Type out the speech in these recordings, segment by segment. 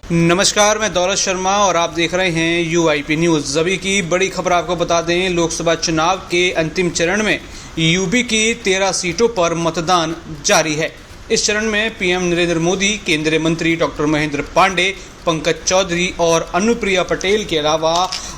नमस्कार, मैं दौलत शर्मा और आप देख रहे हैं यूआईपी न्यूज़। अभी की बड़ी खबर आपको बता दें, लोकसभा चुनाव के अंतिम चरण में यूपी की 13 सीटों पर मतदान जारी है। इस चरण में पीएम नरेंद्र मोदी, केंद्रीय मंत्री डॉक्टर महेंद्र पांडे, पंकज चौधरी और अनुप्रिया पटेल के अलावा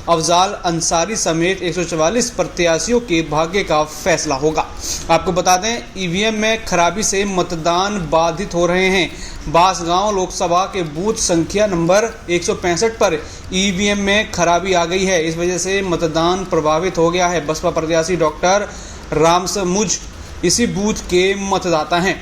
अफजाल अंसारी समेत 144 प्रत्याशियों के भाग्य का फैसला होगा। आपको बता दें, ईवीएम में खराबी से मतदान बाधित हो रहे हैं। बांसगांव लोकसभा के बूथ संख्या नंबर 165 पर ईवीएम में खराबी आ गई है। इस वजह से मतदान प्रभावित हो गया है। बसपा प्रत्याशी डॉक्टर रामसमुझ इसी बूथ के मतदाता हैं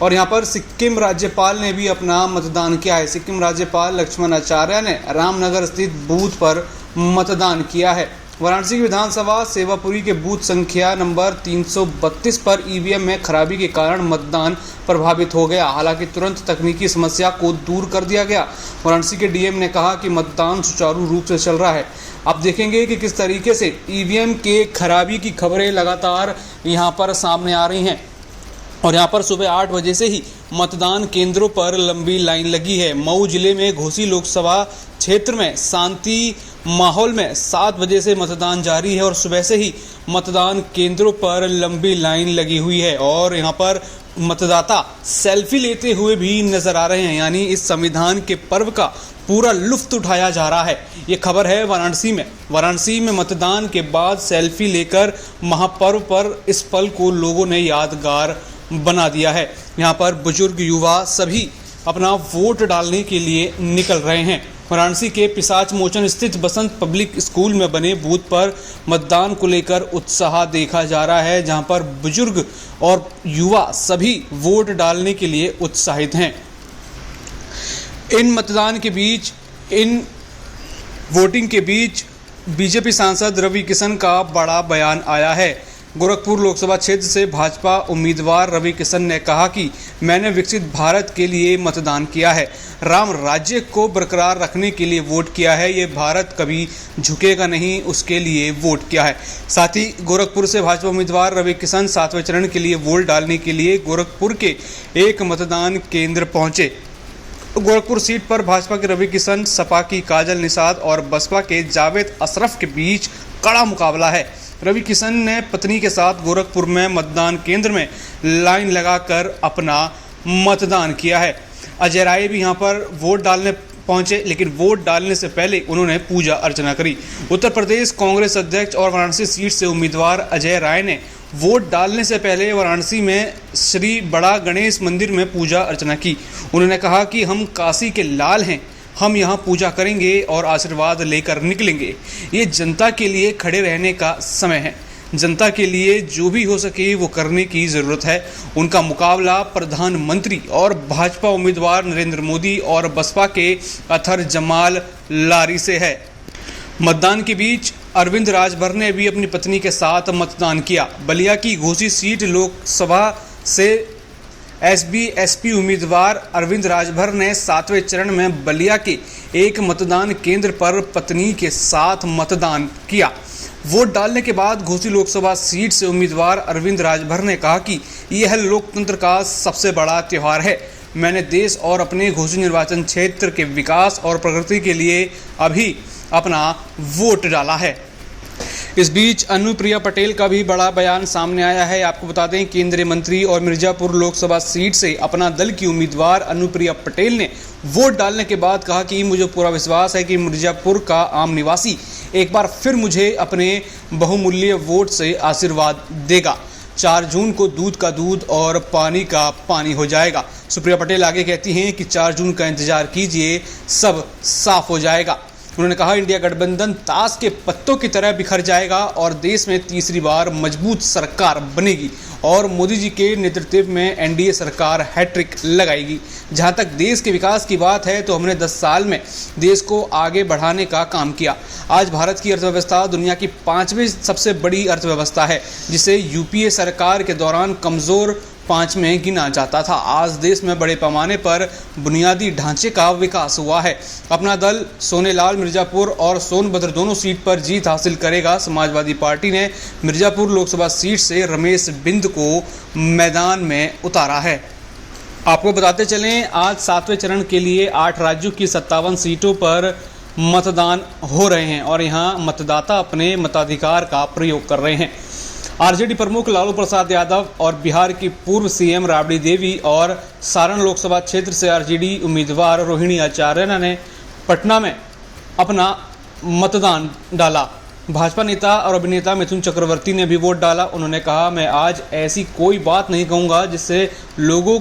और यहाँ पर सिक्किम राज्यपाल ने भी अपना मतदान किया है। सिक्किम राज्यपाल लक्ष्मण आचार्य ने रामनगर स्थित बूथ पर मतदान किया है। वाराणसी की विधानसभा सेवापुरी के बूथ संख्या नंबर 332 पर ईवीएम में खराबी के कारण मतदान प्रभावित हो गया। हालांकि तुरंत तकनीकी समस्या को दूर कर दिया गया। वाराणसी के डीएम ने कहा कि मतदान सुचारू रूप से चल रहा है। आप देखेंगे कि किस तरीके से ईवीएम के खराबी की खबरें लगातार यहाँ पर सामने आ रही हैं और यहाँ पर सुबह 8 बजे से ही मतदान केंद्रों पर लंबी लाइन लगी है। मऊ जिले में घोसी लोकसभा क्षेत्र में शांति माहौल में 7 बजे से मतदान जारी है और सुबह से ही मतदान केंद्रों पर लंबी लाइन लगी हुई है और यहाँ पर मतदाता सेल्फी लेते हुए भी नजर आ रहे हैं। यानी इस संविधान के पर्व का पूरा लुत्फ उठाया जा रहा है। ये खबर है वाराणसी में मतदान के बाद सेल्फी लेकर महापर्व पर इस पल को लोगों ने यादगार बना दिया है। यहाँ पर बुजुर्ग युवा सभी अपना वोट डालने के लिए निकल रहे हैं। वाराणसी के पिशाच मोचन स्थित बसंत पब्लिक स्कूल में बने बूथ पर मतदान को लेकर उत्साह देखा जा रहा है, जहां पर बुजुर्ग और युवा सभी वोट डालने के लिए उत्साहित हैं। इन वोटिंग के बीच बीजेपी सांसद रवि किशन का बड़ा बयान आया है। गोरखपुर लोकसभा क्षेत्र से भाजपा उम्मीदवार रवि किशन ने कहा कि मैंने विकसित भारत के लिए मतदान किया है, राम राज्य को बरकरार रखने के लिए वोट किया है, ये भारत कभी झुकेगा नहीं, उसके लिए वोट किया है। साथ ही गोरखपुर से भाजपा उम्मीदवार रवि किशन 7वें चरण के लिए वोट डालने के लिए गोरखपुर के एक मतदान केंद्र पहुंचे। गोरखपुर सीट पर भाजपा के रवि किशन, सपा की काजल निषाद और बसपा के जावेद अशरफ के बीच कड़ा मुकाबला है। रवि किशन ने पत्नी के साथ गोरखपुर में मतदान केंद्र में लाइन लगाकर अपना मतदान किया है। अजय राय भी यहां पर वोट डालने पहुंचे, लेकिन वोट डालने से पहले उन्होंने पूजा अर्चना करी। उत्तर प्रदेश कांग्रेस अध्यक्ष और वाराणसी सीट से उम्मीदवार अजय राय ने वोट डालने से पहले वाराणसी में श्री बड़ा गणेश मंदिर में पूजा अर्चना की। उन्होंने कहा कि हम काशी के लाल हैं, हम यहाँ पूजा करेंगे और आशीर्वाद लेकर निकलेंगे। ये जनता के लिए खड़े रहने का समय है। जनता के लिए जो भी हो सके वो करने की ज़रूरत है। उनका मुकाबला प्रधानमंत्री और भाजपा उम्मीदवार नरेंद्र मोदी और बसपा के अथर जमाल लारी से है। मतदान के बीच अरविंद राजभर ने भी अपनी पत्नी के साथ मतदान किया। बलिया की घोसी सीट लोकसभा से एसपी उम्मीदवार अरविंद राजभर ने 7वें चरण में बलिया के एक मतदान केंद्र पर पत्नी के साथ मतदान किया। वोट डालने के बाद घोसी लोकसभा सीट से उम्मीदवार अरविंद राजभर ने कहा कि यह लोकतंत्र का सबसे बड़ा त्यौहार है। मैंने देश और अपने घोसी निर्वाचन क्षेत्र के विकास और प्रगति के लिए अभी अपना वोट डाला है। इस बीच अनुप्रिया पटेल का भी बड़ा बयान सामने आया है। आपको बता दें, केंद्रीय मंत्री और मिर्जापुर लोकसभा सीट से अपना दल की उम्मीदवार अनुप्रिया पटेल ने वोट डालने के बाद कहा कि मुझे पूरा विश्वास है कि मिर्जापुर का आम निवासी एक बार फिर मुझे अपने बहुमूल्य वोट से आशीर्वाद देगा। 4 जून को दूध का दूध और पानी का पानी हो जाएगा। सुप्रिया पटेल आगे कहती हैं कि 4 जून का इंतजार कीजिए, सब साफ हो जाएगा। उन्होंने कहा, इंडिया गठबंधन ताश के पत्तों की तरह बिखर जाएगा और देश में तीसरी बार मजबूत सरकार बनेगी और मोदी जी के नेतृत्व में एनडीए सरकार हैट्रिक लगाएगी। जहां तक देश के विकास की बात है तो हमने 10 साल में देश को आगे बढ़ाने का काम किया। आज भारत की अर्थव्यवस्था दुनिया की 5वीं सबसे बड़ी अर्थव्यवस्था है, जिसे यूपीए सरकार के दौरान कमज़ोर 5 में गिना जाता था। आज देश में बड़े पैमाने पर बुनियादी ढांचे का विकास हुआ है। अपना दल सोनेलाल मिर्जापुर और सोनभद्र दोनों सीट पर जीत हासिल करेगा। समाजवादी पार्टी ने मिर्जापुर लोकसभा सीट से रमेश बिंद को मैदान में उतारा है। आपको बताते चलें, आज 7वें चरण के लिए 8 राज्यों की 57 सीटों पर मतदान हो रहे हैं और यहां मतदाता अपने मताधिकार का प्रयोग कर रहे हैं। आरजेडी प्रमुख लालू प्रसाद यादव और बिहार की पूर्व सीएम राबड़ी देवी और सारण लोकसभा क्षेत्र से आरजेडी उम्मीदवार रोहिणी आचार्य ने पटना में अपना मतदान डाला। भाजपा नेता और अभिनेता मिथुन चक्रवर्ती ने भी वोट डाला। उन्होंने कहा, मैं आज ऐसी कोई बात नहीं कहूँगा जिससे लोगों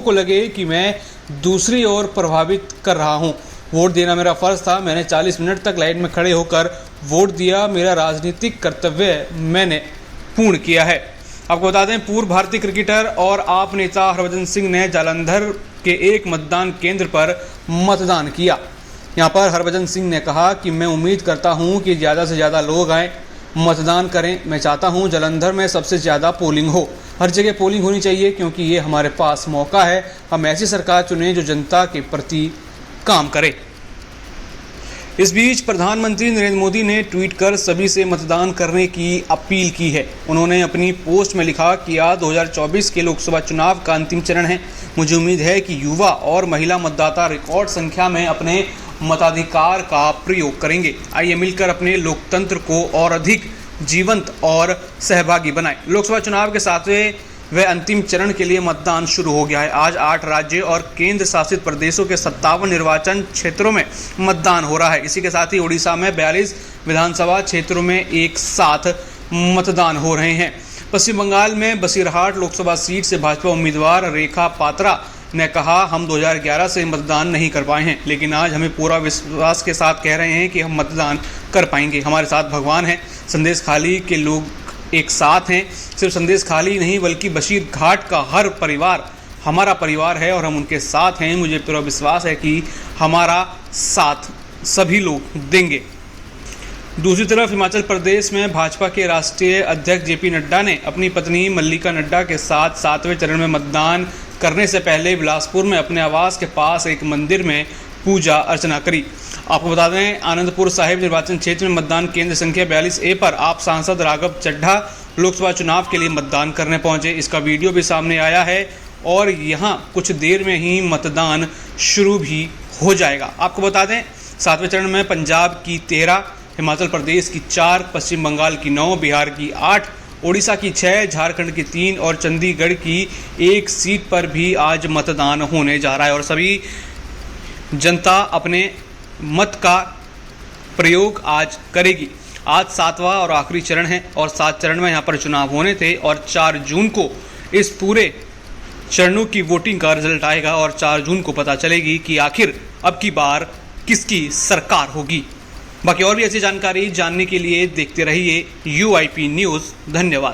को लगे कि मैं दूसरी ओर प्रभावित कर रहा हूं। वोट देना मेरा फर्ज था। मैंने 40 मिनट तक लाइन में खड़े होकर वोट दिया। मेरा राजनीतिक कर्तव्य मैंने पूर्ण किया है। आपको बता दें, पूर्व भारतीय क्रिकेटर और आप नेता हरभजन सिंह ने जालंधर के एक मतदान केंद्र पर मतदान किया। यहां पर हरभजन सिंह ने कहा कि मैं उम्मीद करता हूं कि ज़्यादा से ज़्यादा लोग आएँ, मतदान करें। मैं चाहता हूं जालंधर में सबसे ज़्यादा पोलिंग हो। हर जगह पोलिंग होनी चाहिए क्योंकि ये हमारे पास मौका है। हम ऐसी सरकार चुनें जो जनता के प्रति काम करे। इस बीच प्रधानमंत्री नरेंद्र मोदी ने ट्वीट कर सभी से मतदान करने की अपील की है। उन्होंने अपनी पोस्ट में लिखा कि आज 2024 के लोकसभा चुनाव का अंतिम चरण है। मुझे उम्मीद है कि युवा और महिला मतदाता रिकॉर्ड संख्या में अपने मताधिकार का प्रयोग करेंगे। आइए मिलकर अपने लोकतंत्र को और अधिक जीवंत और सहभागी बनाएं। लोकसभा चुनाव के 7वें व अंतिम चरण के लिए मतदान शुरू हो गया है। आज 8 राज्य और केंद्र शासित प्रदेशों के 57 निर्वाचन क्षेत्रों में मतदान हो रहा है। इसी के साथ ही उड़ीसा में 42 विधानसभा क्षेत्रों में एक साथ मतदान हो रहे हैं। पश्चिम बंगाल में बसीरहाट लोकसभा सीट से भाजपा उम्मीदवार रेखा पात्रा ने कहा, हम 2011 से मतदान नहीं कर पाए हैं, लेकिन आज हमें पूरा विश्वास के साथ कह रहे हैं कि हम मतदान कर पाएंगे। हमारे साथ भगवान है। संदेश खाली के लोग एक साथ हैं। सिर्फ संदेश खाली नहीं बल्कि बशीर घाट का हर परिवार हमारा परिवार है और हम उनके साथ हैं। मुझे पूरा विश्वास है कि हमारा साथ सभी लोग देंगे। दूसरी तरफ हिमाचल प्रदेश में भाजपा के राष्ट्रीय अध्यक्ष जेपी नड्डा ने अपनी पत्नी मल्लिका नड्डा के साथ 7वें चरण में मतदान करने से पहले बिलासपुर में अपने आवास के पास एक मंदिर में पूजा अर्चना करी। आपको बता दें, आनंदपुर साहिब निर्वाचन क्षेत्र में मतदान केंद्र संख्या 42A पर आप सांसद राघव चड्ढा लोकसभा चुनाव के लिए मतदान करने पहुंचे। इसका वीडियो भी सामने आया है और यहां कुछ देर में ही मतदान शुरू भी हो जाएगा। आपको बता दें, 7वें चरण में पंजाब की 13, हिमाचल प्रदेश की 4, पश्चिम बंगाल की 9, बिहार की 8, उड़ीसा की 6, झारखंड की 3 और चंडीगढ़ की 1 सीट पर भी आज मतदान होने जा रहा है और सभी जनता अपने मत का प्रयोग आज करेगी। आज 7वां और आखिरी चरण है और 7 चरण में यहाँ पर चुनाव होने थे और 4 जून को इस पूरे चरणों की वोटिंग का रिजल्ट आएगा और 4 जून को पता चलेगी कि आखिर अब की बार किसकी सरकार होगी। बाकी और भी ऐसी जानकारी जानने के लिए देखते रहिए UIP न्यूज़। धन्यवाद।